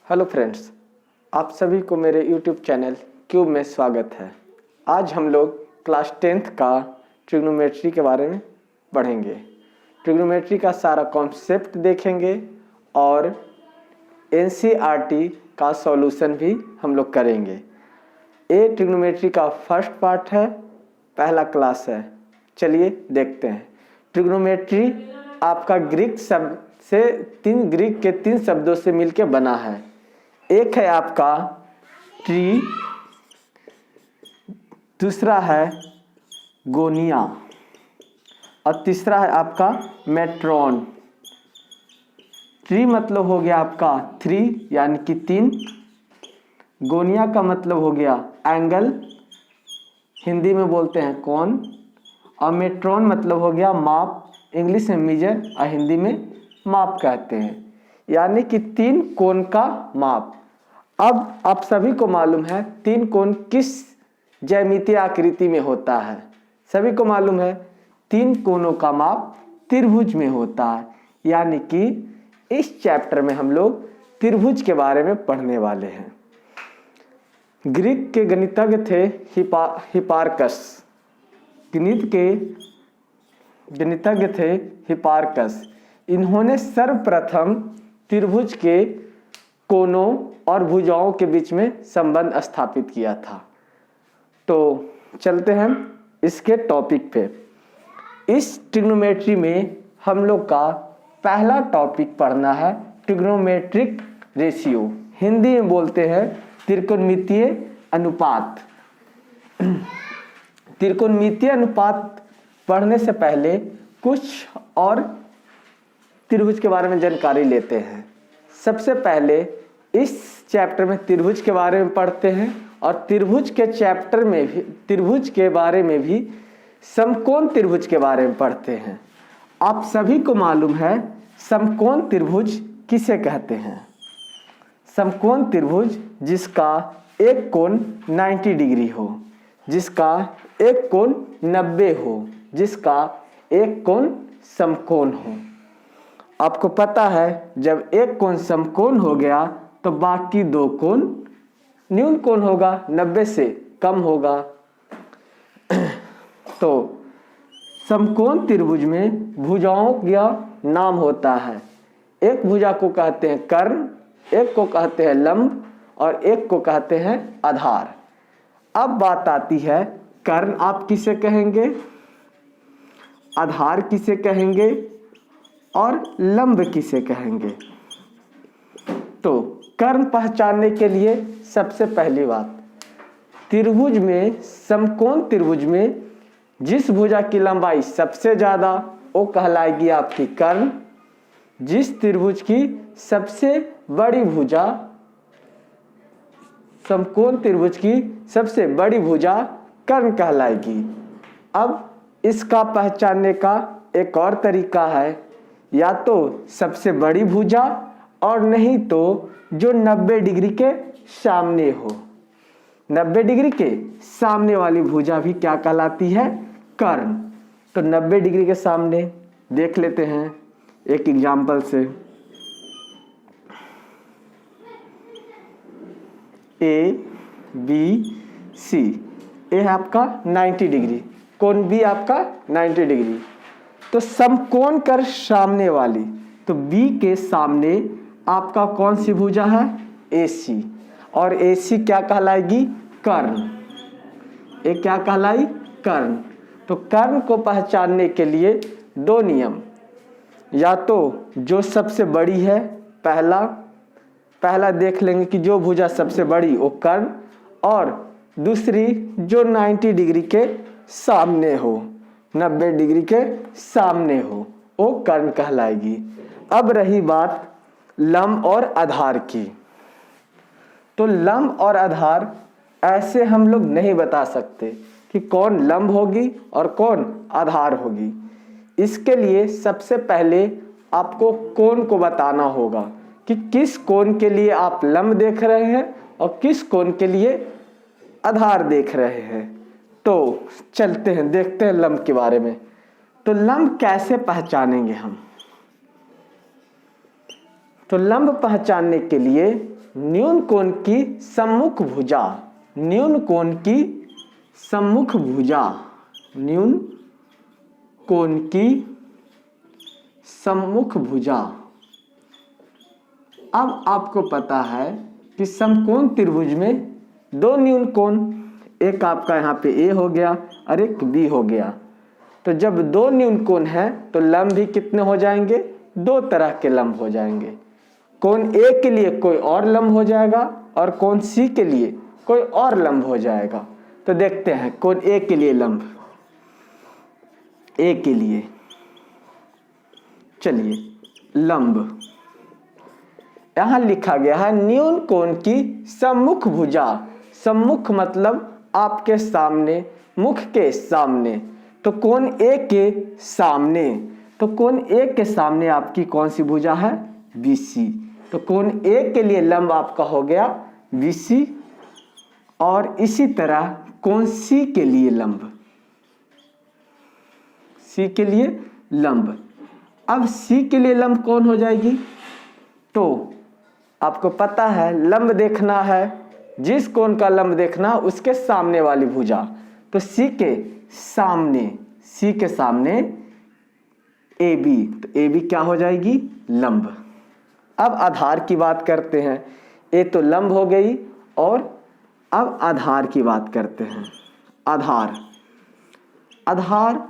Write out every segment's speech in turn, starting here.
Hello friends, आप सभी को मेरे यूट्यूब चैनल क्यूब में स्वागत है। आज हम लोग क्लास 10th का ट्रिग्नोमेट्री के बारे में पढ़ेंगे। ट्रिग्नोमेट्री का सारा कॉन्सेप्ट देखेंगे और एनसीईआरटी का सॉल्यूशन भी हम लोग करेंगे। ये ट्रिग्नोमेट्री का फर्स्ट पार्ट है, पहला क्लास है। चलिए देखते हैं। ट्रिग्नोमेट्री आपका ग्रीक शब्द से ग्रीक के 3 शब्दों से मिलकर बना है। एक है आपका ट्री, दूसरा है गोनिया और तीसरा है आपका मेट्रॉन। ट्री मतलब हो गया आपका 3 यानी कि 3। गोनिया का मतलब हो गया एंगल, हिंदी में बोलते हैं कोण। और मेट्रॉन मतलब हो गया माप, इंग्लिश में मीजर और हिंदी में माप कहते हैं, यानी कि 3 कोण का माप। अब आप सभी को मालूम है 3 कोण किस ज्यामितीय आकृति में होता है। सभी को मालूम है 3 कोणों का माप त्रिभुज में होता है, यानी कि इस चैप्टर में हम लोग त्रिभुज के बारे में पढ़ने वाले हैं। ग्रीक के गणितज्ञ थे हिपार्कस। गणित के गणितज्ञ थे हिपार्कस। इन्होंने सर्वप्रथम त्रिभुज के कोणों और भुजाओं के बीच में संबंध स्थापित किया था। तो चलते हैं इसके टॉपिक पे। इस ट्रिग्नोमेट्री में हम लोग का पहला टॉपिक पढ़ना है ट्रिग्नोमेट्रिक रेशियो, हिंदी में बोलते हैं त्रिकोणमितीय अनुपात। त्रिकोणमितीय अनुपात पढ़ने से पहले कुछ और त्रिभुज के बारे में जानकारी लेते हैं। सबसे पहले इस चैप्टर में त्रिभुज के बारे में पढ़ते हैं और त्रिभुज के चैप्टर में भी त्रिभुज के बारे में भी समकोण त्रिभुज के बारे में पढ़ते हैं। आप सभी को मालूम है समकोण त्रिभुज किसे कहते हैं। समकोण त्रिभुज जिसका एक कोण 90 डिग्री हो, जिसका एक कोण 90 हो, जिसका एक कोण समकोण हो। आपको पता है जब एक कोण समकोण हो गया तो बाकी 2 कोण न्यून कोण होगा, 90 से कम होगा। तो समकोण त्रिभुज में भुजाओं का नाम होता है। एक भुजा को कहते हैं कर्ण, एक को कहते हैं लंब और एक को कहते हैं आधार। अब बात आती है कर्ण आप किसे कहेंगे, आधार किसे कहेंगे और लंब किसे कहेंगे। तो कर्ण पहचानने के लिए सबसे पहली बात, त्रिभुज में समकोण त्रिभुज में जिस भुजा की लंबाई सबसे ज्यादा वो कहलाएगी आपकी कर्ण। जिस त्रिभुज की सबसे बड़ी भुजा, समकोण त्रिभुज की सबसे बड़ी भुजा कर्ण कहलाएगी। अब इसका पहचानने का एक और तरीका है, या तो सबसे बड़ी भुजा और नहीं तो जो 90 डिग्री के सामने हो। 90 डिग्री के सामने वाली भुजा भी क्या कहलाती है, कर्ण। तो 90 डिग्री के सामने देख लेते हैं एक एग्जांपल से। ए बी सी, ए है आपका 90 डिग्री, कोण बी आपका 90 डिग्री। तो समकोण कर सामने वाली, तो बी के सामने आपका कौन सी भुजा है, AC, और AC क्या कहलाएगी, कर्ण। ये क्या कहलाई, कर्ण। तो कर्ण को पहचानने के लिए 2 नियम, या तो जो सबसे बड़ी है पहला देख लेंगे कि जो भुजा सबसे बड़ी वो कर्ण, और दूसरी जो 90 डिग्री के सामने हो, 90 डिग्री के सामने हो, वो कर्ण कहलाएगी। अब रही बात लंब और आधार की। तो लंब और आधार ऐसे हम लोग नहीं बता सकते कि कौन लंब होगी और कौन आधार होगी। इसके लिए सबसे पहले आपको कोण को बताना होगा कि किस कोण के लिए आप लंब देख रहे हैं और किस कोण के लिए आधार देख रहे हैं। तो चलते हैं देखते हैं लंब के बारे में। तो लंब कैसे पहचानेंगे हम। तो लंब पहचानने के लिए न्यून कोण की सम्मुख भुजा, न्यून कोण की सम्मुख भुजा, न्यून कोण की सम्मुख भुजा। अब आपको पता है कि समकोण त्रिभुज में दो न्यून कोण, एक आपका यहाँ पे ए हो गया और एक बी हो गया। तो जब दो न्यून कोण है तो लंब भी कितने हो जाएंगे, दो तरह के लंब हो जाएंगे। कोण ए के लिए कोई और लंब हो जाएगा और कोण सी के लिए कोई और लंब हो जाएगा। तो देखते हैं कोण ए के लिए लंब, ए के लिए चलिए लंब यहां लिखा गया है न्यून कोण की सम्मुख भुजा। सम्मुख मतलब आपके सामने, मुख के सामने। तो कोण ए के सामने, तो कोण ए के सामने आपकी कौन सी भुजा है, BC। तो कोण ए के लिए लंब आपका हो गया BC और इसी तरह कोण C के लिए लंब, C के लिए लंब। अब C के लिए लंब कौन हो जाएगी, तो आपको पता है लंब देखना है, जिस कोण का लंब देखना उसके सामने वाली भुजा। तो C के सामने, C के सामने AB, तो AB क्या हो जाएगी, लंब। अब आधार की बात करते हैं। ए तो लंब हो गई और अब आधार की बात करते हैं। आधार, आधार,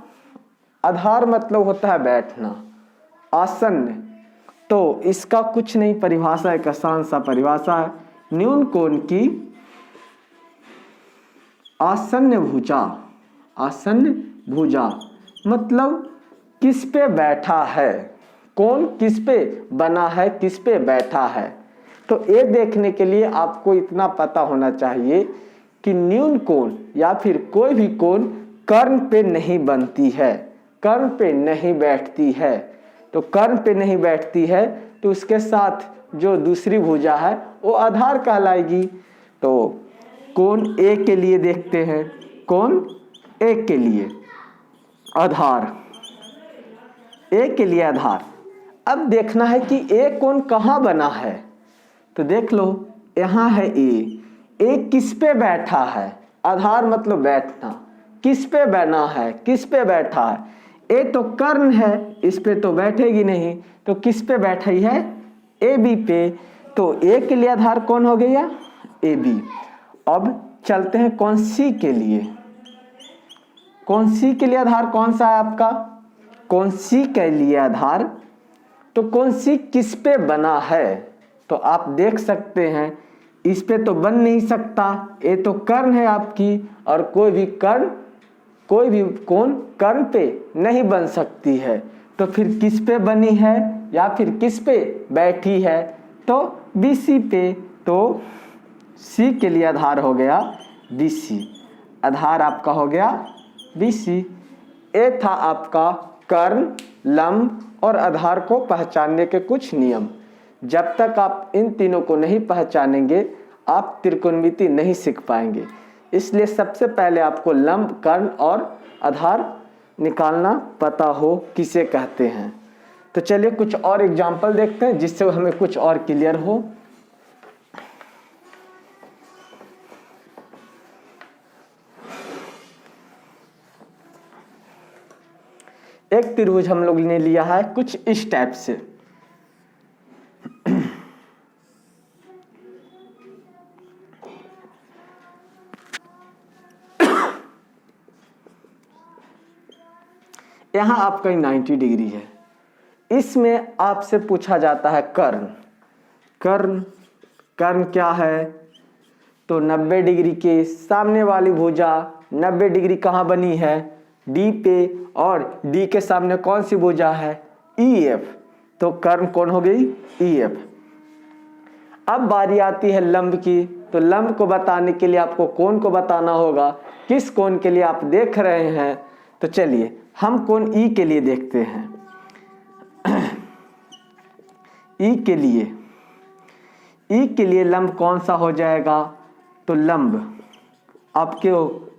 आधार मतलब होता है बैठना, आसन्न। तो इसका कुछ नहीं, परिभाषा एक आसान सा परिभाषा है, न्यून कोण की आसन्न भुजा। आसन्न भुजा मतलब किस पे बैठा है, कौन किस पे बना है, किस पे बैठा है। तो ये देखने के लिए आपको इतना पता होना चाहिए कि न्यून कोण या फिर कोई भी कोण कर्ण पे नहीं बनती है, कर्ण पे नहीं बैठती है। तो कर्ण पे नहीं बैठती है तो उसके साथ जो दूसरी भुजा है वो आधार कहलाएगी। तो कोण ए के लिए देखते हैं, कोण ए के लिए आधार, ए के लिए आधार। अब देखना है कि ए कोण कहाँ बना है। तो देख लो यहाँ है ए, ए किस पे बैठा है, आधार मतलब बैठना, किस पे बना है, किस पे बैठा है। ए तो कर्ण है, इस पे तो बैठेगी नहीं, तो किस पे बैठी है, ए बी पे। तो ए के लिए आधार कौन हो गया, ए बी। अब चलते हैं कौन सी के लिए। कौन सी के लिए आधार कौन सा है आपका, कौन सी के लिए आधार। तो कौन सी किस पे बना है, तो आप देख सकते हैं इस पे तो बन नहीं सकता, ये तो कर्ण है आपकी, और कोई भी कर्ण, कोई भी कोण कर्ण पे नहीं बन सकती है। तो फिर किस पे बनी है या फिर किस पे बैठी है, तो BC पे। तो C के लिए आधार हो गया BC, आधार आपका हो गया BC। ये था आपका कर्ण, लंब और आधार को पहचानने के कुछ नियम। जब तक आप इन तीनों को नहीं पहचानेंगे आप त्रिकोणमिति नहीं सीख पाएंगे। इसलिए सबसे पहले आपको लंब, कर्ण और आधार निकालना पता हो किसे कहते हैं। तो चलिए कुछ और एग्जाम्पल देखते हैं जिससे हमें कुछ और क्लियर हो। एक त्रिभुज हम लोग ने लिया है कुछ इस टाइप से। यहाँ आपका 90 डिग्री है। इसमें आपसे पूछा जाता है कर्ण। कर्ण, कर्ण क्या है, तो 90 डिग्री के सामने वाली भुजा 90 डिग्री कहाँ बनी है, डी पे, और डी के सामने कौन सी भुजा है, EF। तो कर्ण कौन हो गई, EF। अब बारी आती है लंब की। तो लंब को बताने के लिए आपको कोण को बताना होगा, किस कोण के लिए आप देख रहे हैं। तो चलिए हम कोण E के लिए देखते हैं। E के लिए लंब कौन सा हो जाएगा, तो लंब, आपके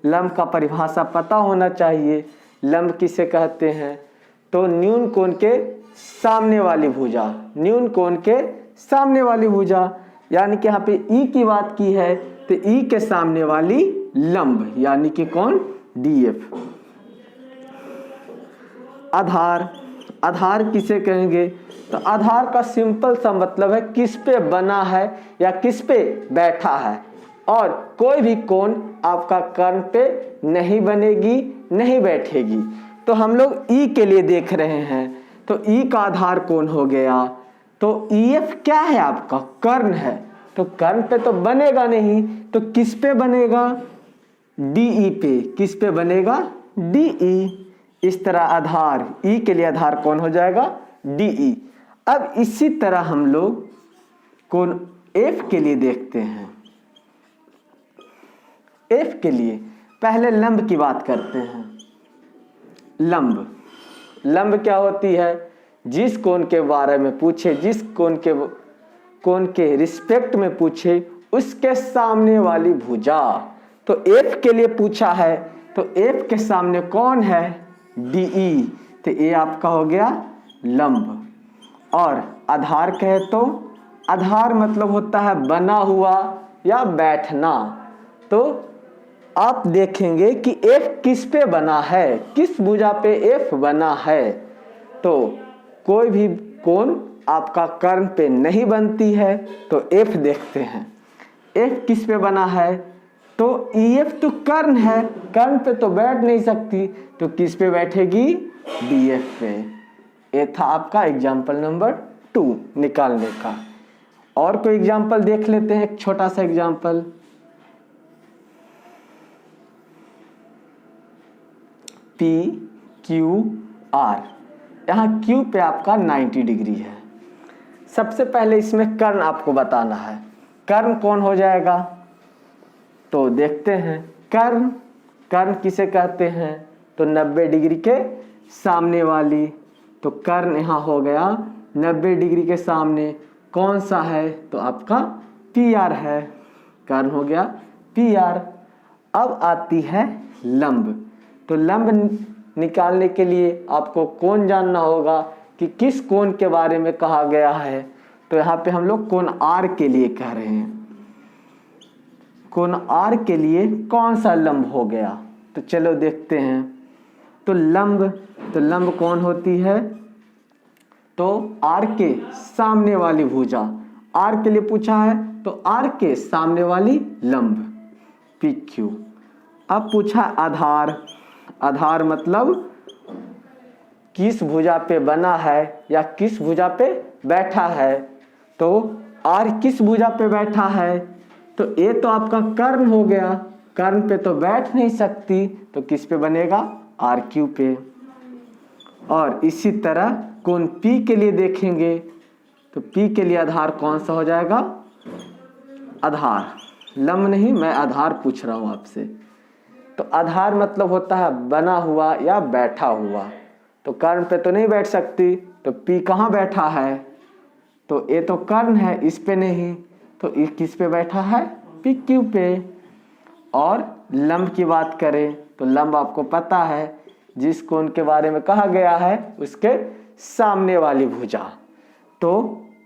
लंब का परिभाषा पता होना चाहिए। लंब किसे कहते हैं, तो न्यून कोण के सामने वाली भुजा, न्यून कोण के सामने वाली भुजा। यानी कि यहाँ पे ई की बात की है तो ई के सामने वाली लंब यानी कि कौन, डीएफ। आधार, आधार किसे कहेंगे, तो आधार का सिंपल सा मतलब है किस पे बना है या किस पे बैठा है, और कोई भी कोण आपका कर्ण पे नहीं बनेगी, नहीं बैठेगी। तो हम लोग ई के लिए देख रहे हैं, तो ई का आधार कौन हो गया, तो ईएफ क्या है आपका, कर्ण है, तो कर्ण पे तो बनेगा नहीं, तो किस पे बनेगा, डीई पे। किस पे बनेगा, डीई। इस तरह आधार, ई के लिए आधार कौन हो जाएगा, डीई। अब इसी तरह हम लोग कोण एफ के लिए देखते हैं। एफ के लिए पहले लंब की बात करते हैं। लंब, लंब क्या होती है, जिस कोण के बारे में पूछे, जिस कोण के रिस्पेक्ट में पूछे उसके सामने वाली भुजा। तो एफ के लिए पूछा है, तो एफ के सामने कौन है, डीई, तो ये आपका हो गया लंब। और आधार कहे तो आधार मतलब होता है बना हुआ या बैठना। तो आप देखेंगे कि एफ किस पे बना है, किस भुजा पे एफ बना है, तो कोई भी कोण आपका कर्ण पे नहीं बनती है, तो एफ देखते हैं। एफ किस पे बना है, तो ईएफ तो कर्ण है, कर्ण पे तो बैठ नहीं सकती, तो किस पे बैठेगी, डीएफ पे। ये था आपका एग्जाम्पल नंबर 2 निकालने का। और कोई एग्जाम्पल देख लेते हैं, एक छोटा सा एग्जाम्पल। पी क्यू आर, यहाँ क्यू पे आपका 90 डिग्री है। सबसे पहले इसमें कर्ण आपको बताना है, कर्ण कौन हो जाएगा, तो देखते हैं। कर्ण, कर्ण किसे कहते हैं, तो 90 डिग्री के सामने वाली। तो कर्ण यहाँ हो गया 90 डिग्री के सामने, कौन सा है, तो आपका पी आर है, कर्ण हो गया पी आर। अब आती है लंब, तो लंब निकालने के लिए आपको कोण जानना होगा कि किस कोण के बारे में कहा गया है। तो यहाँ पे हम लोग कोण आर के लिए कह रहे हैं, कोण आर के लिए कौन सा लंब हो गया, तो चलो देखते हैं। तो लंब कौन होती है, तो आर के सामने वाली भुजा। आर के लिए पूछा है, तो आर के सामने वाली लंब पी क्यू। अब पूछा आधार, आधार मतलब किस भुजा पे बना है या किस भुजा पे बैठा है। तो आर किस भुजा पे बैठा है, तो ये तो आपका कर्ण हो गया, कर्ण पे तो बैठ नहीं सकती, तो किस पे बनेगा, आर क्यू पे। और इसी तरह कोण पी के लिए देखेंगे, तो पी के लिए आधार कौन सा हो जाएगा, आधार, लंब नहीं, मैं आधार पूछ रहा हूं आपसे। तो आधार मतलब होता है बना हुआ या बैठा हुआ, तो कर्ण पे तो नहीं बैठ सकती, तो पी कहाँ बैठा है, तो ये तो कर्ण है, इस पे नहीं, तो ये किस पे बैठा है, पी क्यू पे। और लंब की बात करें, तो लंब आपको पता है जिस कोण के बारे में कहा गया है उसके सामने वाली भुजा। तो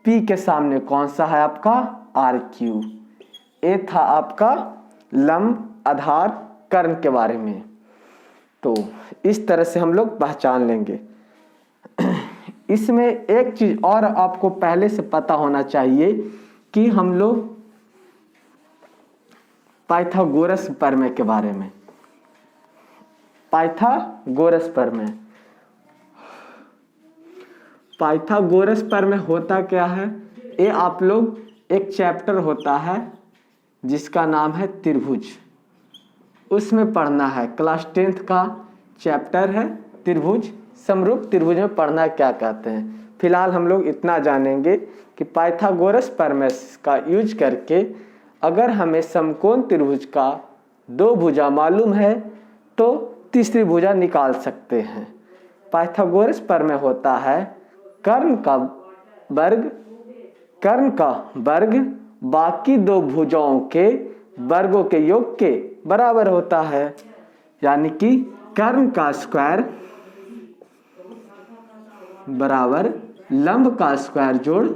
पी के सामने कौन सा है आपका, आर क्यू। ये था आपका लंब, आधार, कर्ण के बारे में। तो इस तरह से हम लोग पहचान लेंगे। इसमें एक चीज और आपको पहले से पता होना चाहिए कि हम लोग पाइथागोरस प्रमेय के बारे में, पाइथागोरस प्रमेय, पाइथागोरस प्रमेय होता क्या है, ये आप लोग एक चैप्टर होता है जिसका नाम है त्रिभुज, उसमें पढ़ना है। क्लास 10th का चैप्टर है त्रिभुज, समरूप त्रिभुज में पढ़ना क्या कहते हैं। फिलहाल हम लोग इतना जानेंगे कि पाइथागोरस प्रमेय का यूज करके अगर हमें समकोण त्रिभुज का 2 भुजा मालूम है तो तीसरी भुजा निकाल सकते हैं। पाइथागोरस प्रमेय होता है कर्ण का वर्ग बाकी 2 भुजाओं के वर्गों के योग के बराबर होता है, यानी कि कर्ण का स्क्वायर बराबर लंब का स्क्वायर जोड़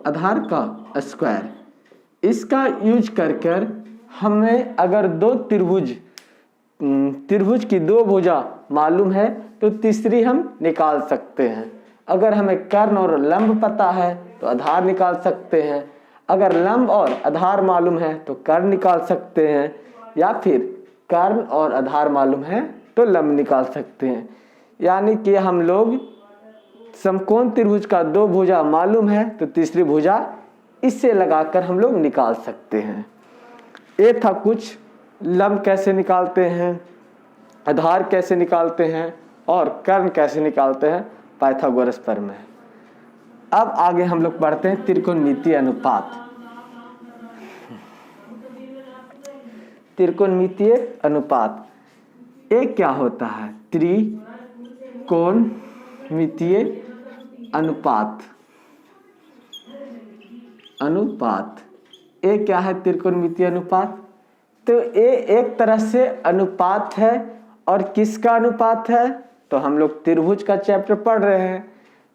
आधार का स्क्वायर। इसका यूज कर हमें अगर दो त्रिभुज की दो भुजा मालूम है तो तीसरी हम निकाल सकते हैं। अगर हमें कर्ण और लंब पता है तो आधार निकाल सकते हैं। अगर लंब और आधार मालूम है तो कर्ण निकाल सकते हैं, या फिर कर्ण और आधार मालूम है तो लंब निकाल सकते हैं। यानी कि हम लोग समकोण त्रिभुज का दो भुजा मालूम है तो तीसरी भुजा इससे लगाकर हम लोग निकाल सकते हैं। ये था कुछ लंब कैसे निकालते हैं, आधार कैसे निकालते हैं और कर्ण कैसे निकालते हैं पाइथागोरस प्रमेय। अब आगे हम लोग पढ़ते हैं त्रिकोणमितीय अनुपात। त्रिकोणमितीय अनुपात ये क्या होता है? त्रिकोणमितीय अनुपात ये क्या है? त्रिकोणमितीय अनुपात तो ये एक तरह से अनुपात है। और किसका अनुपात है? तो हम लोग त्रिभुज का चैप्टर पढ़ रहे हैं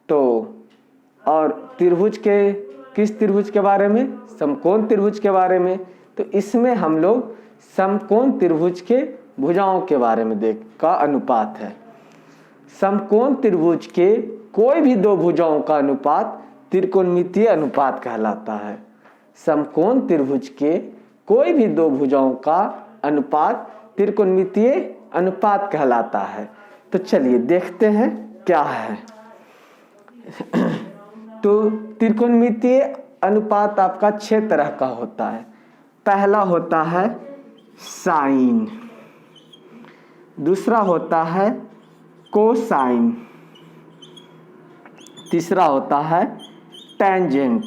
तो, और त्रिभुज के किस त्रिभुज के बारे में? समकोण त्रिभुज के बारे में। तो इसमें हम लोग समकोण त्रिभुज के भुजाओं के बारे में का अनुपात है। समकोण त्रिभुज के कोई भी दो भुजाओं का अनुपात त्रिकोणमितीय अनुपात कहलाता है। समकोण त्रिभुज के कोई भी दो भुजाओं का अनुपात त्रिकोणमितीय अनुपात कहलाता है। तो चलिए देखते हैं क्या है। तो त्रिकोणमितीय अनुपात आपका 6 तरह का होता है। पहला होता है साइन, दूसरा होता है कोसाइन, तीसरा होता है टेंजेंट,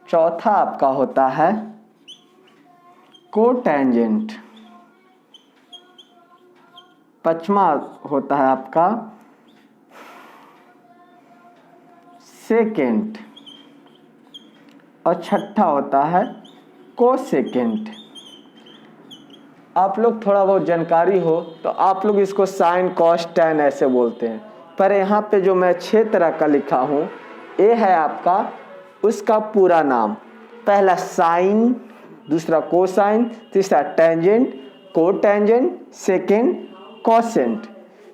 चौथा आपका होता है कोटेंजेंट, पांचवा होता है आपका सेकेंट और छठा होता है कोसेकेंट। आप लोग थोड़ा बहुत जानकारी हो तो आप लोग इसको साइन कॉस टैन ऐसे बोलते हैं, पर यहाँ पे जो मैं 6 तरह का लिखा हूँ ये है आपका उसका पूरा नाम। पहला साइन, दूसरा कोसाइन, तीसरा टेंजेंट, कोटेंजेंट, सेकेंड कोसेंट।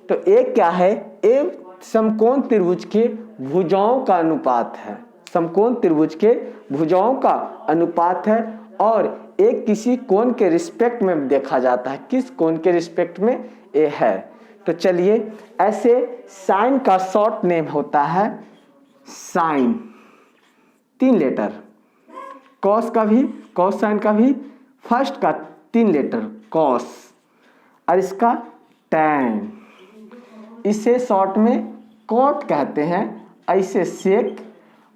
तो ये क्या है? ये समकोण त्रिभुज के भुजाओं का अनुपात है। समकोण त्रिभुज के भुजाओं का अनुपात है और एक किसी कोण के रिस्पेक्ट में देखा जाता है। किस कोण के रिस्पेक्ट में ये है? तो चलिए, ऐसे साइन का शॉर्ट नेम होता है साइन, 3 लेटर। कॉस का भी, कॉस साइन का भी फर्स्ट का 3 लेटर कॉस, और इसका टैन। इसे शॉर्ट में कॉट कहते हैं, ऐसे सेक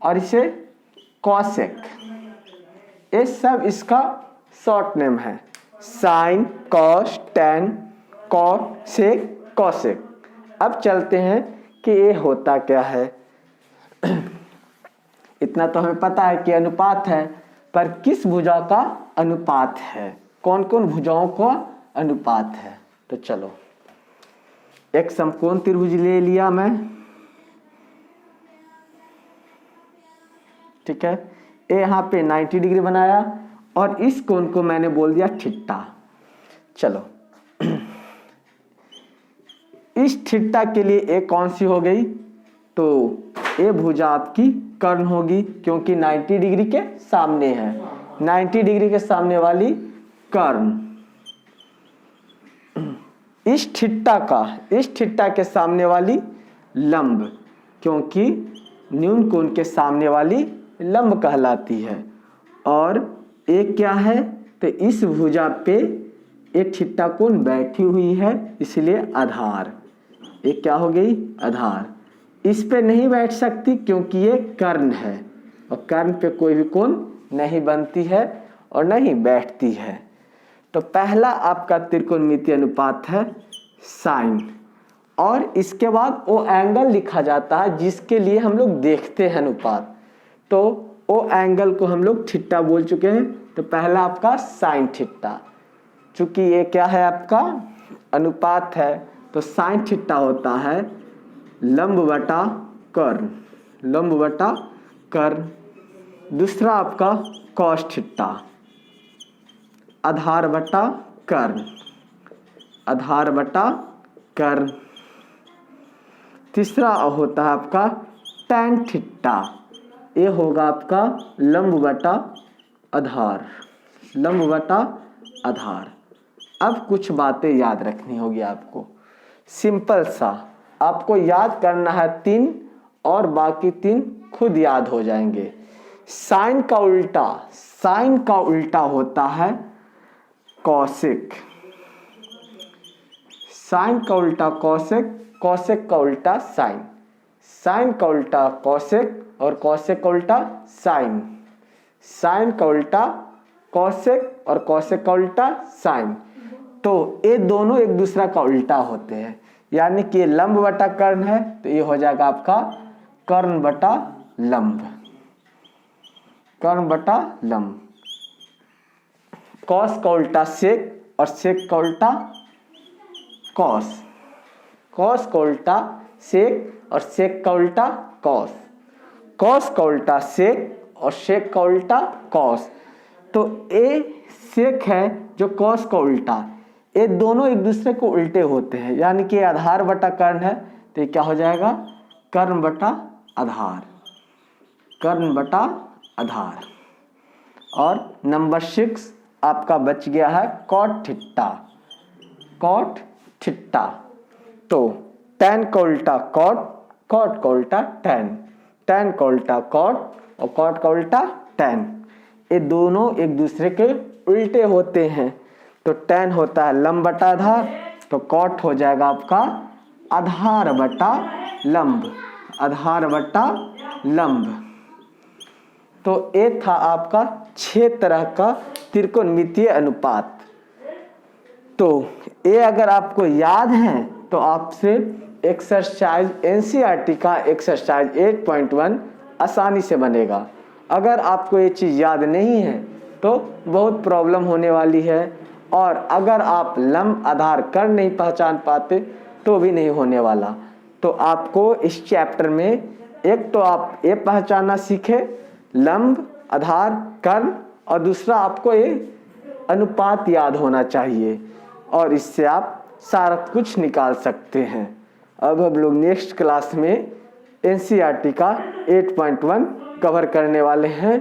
और इसे कॉसेक। ये सब इसका शॉर्ट नेम है। साइन, कॉस, टैन, कॉट, सेक, कॉसेक। अब चलते हैं कि ये होता क्या है। इतना तो हमें पता है कि अनुपात है, पर किस भुजा का अनुपात है, कौन कौन भुजाओं का अनुपात है। तो चलो, एक समकोण त्रिभुज ले लिया मैं, ठीक है। ये यहाँ पे 90 डिग्री बनाया और इस कोण को मैंने बोल दिया थीटा। चलो, इस थीटा के लिए एक कौन सी हो गई? तो ये भुजा आपकी कर्ण होगी, क्योंकि 90 डिग्री के सामने है। 90 डिग्री के सामने वाली कर्ण। इस थीटा के सामने वाली लंब, क्योंकि न्यून कोण के सामने वाली लंब कहलाती है। और एक क्या है? तो इस भुजा पे एक थीटा कोण बैठी हुई है, इसलिए आधार। एक क्या हो गई? आधार। इस पे नहीं बैठ सकती क्योंकि ये कर्ण है, और कर्ण पे कोई भी कोण नहीं बनती है और नहीं बैठती है। तो पहला आपका त्रिकोणमितीय अनुपात है साइन, और इसके बाद वो एंगल लिखा जाता है जिसके लिए हम लोग देखते हैं अनुपात। तो वो एंगल को हम लोग थीटा बोल चुके हैं। तो पहला आपका साइन थीटा, चूंकि ये क्या है? आपका अनुपात है, तो साइन थीटा होता है लंब बटा कर्ण। लंब बटा कर्ण। दूसरा आपका कॉस थीटा, आधार बटा कर्ण, आधार बटा कर्ण। तीसरा होता है आपका टैन थीटा, ये होगा आपका लंब बटा आधार, लंब बटा आधार। अब कुछ बातें याद रखनी होगी आपको, सिंपल सा आपको याद करना है 3 और बाकी 3 खुद याद हो जाएंगे। साइन का उल्टा, साइन का उल्टा होता है कॉसेक, साइन का उल्टा कॉसेक, कॉसेक का उल्टा साइन, साइन का उल्टा कॉसेक और कॉसेक का उल्टा साइन, साइन का उल्टा कॉसेक और कॉसेक का उल्टा साइन। तो ये दोनों एक दूसरा का उल्टा होते हैं, यानी कि लंब बटा कर्ण है तो ये हो जाएगा आपका कर्ण बटा लंब, कर्ण बटा लंब। कॉस का उल्टा सेक और सेक का उल्टा कॉस, कॉस का उल्टा सेक और सेक का उल्टा कॉस, कॉस का उल्टा सेक और सेक का उल्टा कॉस। तो ए सेक है जो कॉस का उल्टा, ये दोनों एक दूसरे को उल्टे होते हैं, यानी कि आधार बटा कर्ण है तो ये क्या हो जाएगा कर्ण बटा आधार, कर्ण बटा आधार। और नंबर 6 आपका बच गया है कॉट थीटा, कॉट थीटा। तो टैन का उल्टा कॉट, कॉट का उल्टा टैन, टैन का उल्टा कॉट और कॉट का उल्टा टैन, ये दोनों एक दूसरे के उल्टे होते हैं। तो टैन होता है लंब बटा आधार, तो कॉट हो जाएगा आपका आधार बटा लंब, आधार बटा लंब। तो ये था आपका 6 तरह का त्रिकोणमितीय अनुपात। तो ये अगर आपको याद है तो आपसे एक्सरसाइज एनसीईआरटी का एक्सरसाइज 8.1 आसानी से बनेगा। अगर आपको ये चीज़ याद नहीं है तो बहुत प्रॉब्लम होने वाली है, और अगर आप लंब आधार कर्ण नहीं पहचान पाते तो भी नहीं होने वाला। तो आपको इस चैप्टर में एक तो आप ये पहचानना सीखे लंब आधार कर्ण, और दूसरा आपको ये अनुपात याद होना चाहिए, और इससे आप सारा कुछ निकाल सकते हैं। अब हम लोग नेक्स्ट क्लास में एनसीईआरटी का 8.1 कवर करने वाले हैं।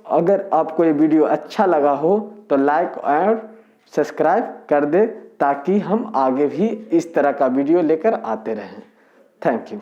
अगर आपको ये वीडियो अच्छा लगा हो तो लाइक और सब्सक्राइब कर दे, ताकि हम आगे भी इस तरह का वीडियो लेकर आते रहें। Thank you.